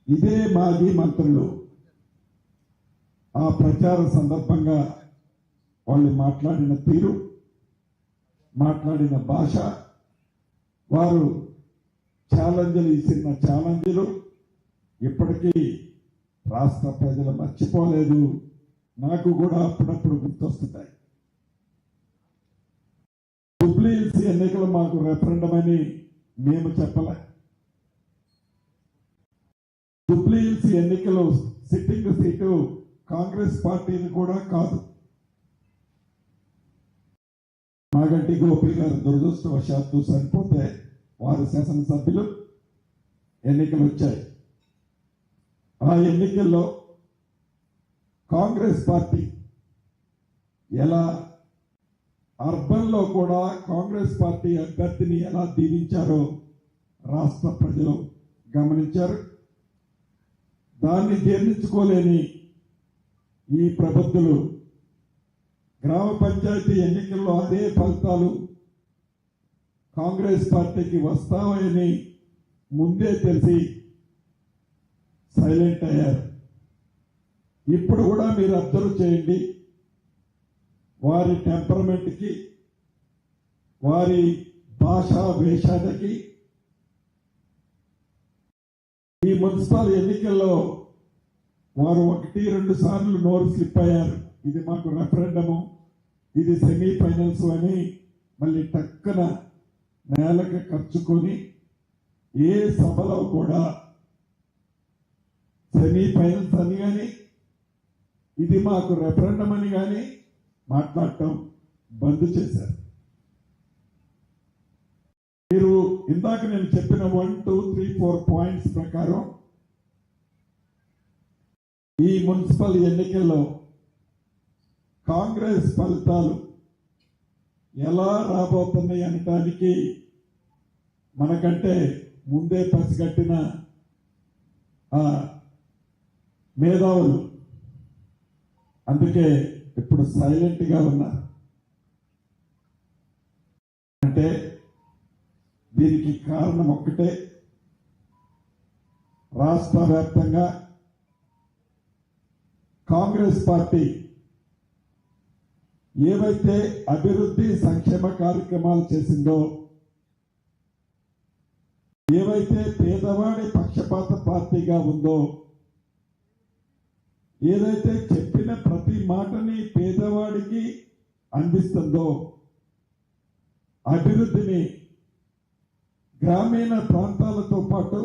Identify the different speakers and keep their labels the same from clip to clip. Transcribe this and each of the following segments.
Speaker 1: ఇదే మాజీ మంత్రులు ఆ ప్రచార సందర్భంగా వాళ్ళు మాట్లాడిన తీరు, మాట్లాడిన భాష, వారు ఛాలెంజ్లు ఇచ్చిన ఛాలెంజ్లు ఇప్పటికీ రాష్ట్ర ప్రజలు మర్చిపోలేదు. నాకు కూడా అప్పుడప్పుడు గుర్తొస్తున్నాయి. జూబ్లీహిల్స్ ఎన్నికలు మాకు రెఫరెండం అని మేము చెప్పలే. జూబ్లీహిల్స్ ఎన్నికలు సిట్టింగ్ సీటు కాంగ్రెస్ పార్టీని కూడా కాదు. మాగంటి గోపి గారు దురదృష్టవశాత్తు చనిపోతే వారు శాసనసభ్యులు ఎన్నికలు వచ్చాయి. ఆ ఎన్నికల్లో కాంగ్రెస్ పార్టీ ఎలా అర్బన్ లో కూడా కాంగ్రెస్ పార్టీ అభ్యర్థిని ఎలా దీవించారో రాష్ట్ర ప్రజలు గమనించారు. దాన్ని జీర్ణించుకోలేని ఈ ప్రబుద్ధులు గ్రామ పంచాయతీ ఎన్నికల్లో అదే ఫలితాలు కాంగ్రెస్ పార్టీకి వస్తామని ముందే తెలిసి సైలెంట్ అయ్యారు. ఇప్పుడు కూడా మీరు అబ్జర్వ్ చేయండి, వారి టెంపరమెంట్కి, వారి భాషా వేషానికి ఈ మున్సిపల్ ఎన్నికల్లో వారు 1-2 సార్లు నోరు స్లిప్ అయ్యారు. ఇది మాకు రెఫరెండము, ఇది సెమీఫైనల్స్ అని మళ్ళీ టక్కన నేలకు ఖర్చుకొని ఏ సభలో కూడా సెమీఫైనల్స్ అని కానీ ఇది మాకు రెఫరెండం అని కానీ మాట్లాడటం బంద్ చేశారు. మీరు ఇందాక నేను చెప్పిన 1, 2, 3, 4 పాయింట్స్ ప్రకారం ఈ మున్సిపల్ ఎన్నికల్లో కాంగ్రెస్ ఫలితాలు ఎలా రాబోతున్నాయి అనటానికి మనకంటే ముందే పసిగట్టిన మేధావులు అందుకే ఇప్పుడు సైలెంట్ గా ఉన్నారు. అంటే దీనికి కారణం ఒక్కటే, రాష్ట్ర వ్యాప్తంగా కాంగ్రెస్ పార్టీ ఏవైతే అభివృద్ధి సంక్షేమ కార్యక్రమాలు చేసిందో, ఏవైతే పేదవాడి పక్షపాత పార్టీగా ఉందో, ఏదైతే చెప్పిన ప్రతి మాటని పేదవాడికి అందిస్తుందో, అభివృద్ధిని గ్రామీణ ప్రాంతాలతో పాటు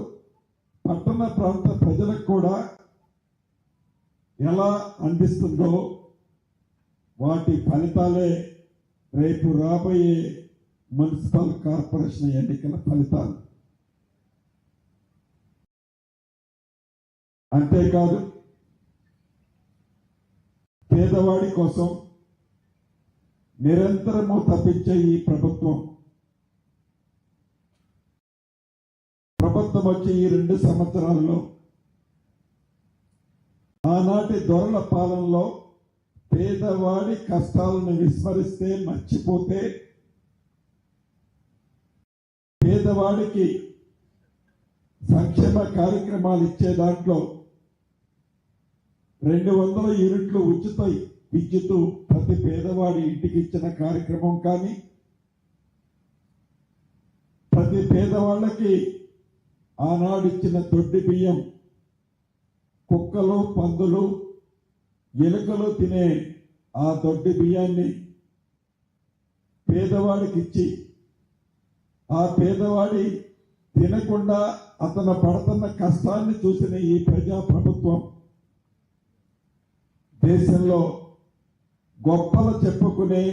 Speaker 1: పట్టణ ప్రాంత ప్రజలకు కూడా ఎలా అందిస్తుందో వాటి ఫలితాలే రేపు రాబోయే మున్సిపల్ కార్పొరేషన్ ఎన్నికల ఫలితాలు. అంతేకాదు, పేదవాడి కోసం నిరంతరము తప్పించే ఈ ప్రభుత్వం వచ్చి ఈ 2 సంవత్సరాల్లో ఆనాటి దొరల పాలనలో పేదవాడి కష్టాలను విస్మరిస్తే, మర్చిపోతే, పేదవాడికి సంక్షేమ కార్యక్రమాలు ఇచ్చే దాంట్లో 200 యూనిట్లు ఉచిత విద్యుత్ ప్రతి పేదవాడి ఇంటికి ఇచ్చిన కార్యక్రమం కానీ, ప్రతి పేదవాళ్ళకి ఆనాడు ఇచ్చిన దొడ్డి బియ్యం కుక్కలు, పందులు, ఎలుకలు తినే ఆ దొడ్డి బియ్యాన్ని పేదవాడికి ఇచ్చి, ఆ పేదవాడి తినకుండా అతను పడుతున్న కష్టాన్ని చూసిన ఈ ప్రజా ప్రభుత్వం దేశంలో గొప్పలు చెప్పుకునే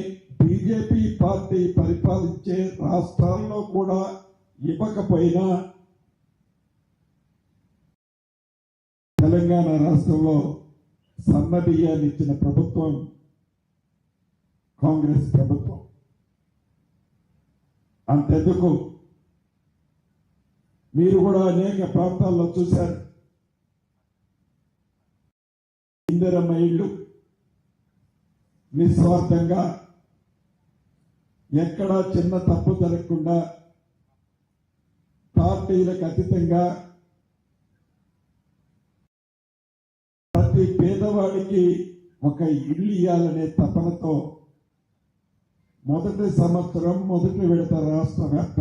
Speaker 1: బీజేపీ పార్టీ పరిపాలించే రాష్ట్రాల్లో కూడా ఇవ్వకపోయినా తెలంగాణ రాష్ట్రంలో సన్న బియ్యాన్ని ఇచ్చిన ప్రభుత్వం కాంగ్రెస్ ప్రభుత్వం. అంతెందుకు, మీరు కూడా అనేక ప్రాంతాల్లో చూశారు, ఇందిరమ్మ ఇళ్ళు నిస్వార్థంగా ఎక్కడా చిన్న తప్పు జరగకుండా పార్టీలకు అతీతంగా ప్రతి పేదవాడికి ఒక ఇల్లు ఇవ్వాలనే తపనతో మొదటి సంవత్సరం మొదటి విడత రాష్ట్ర వ్యాప్తంగా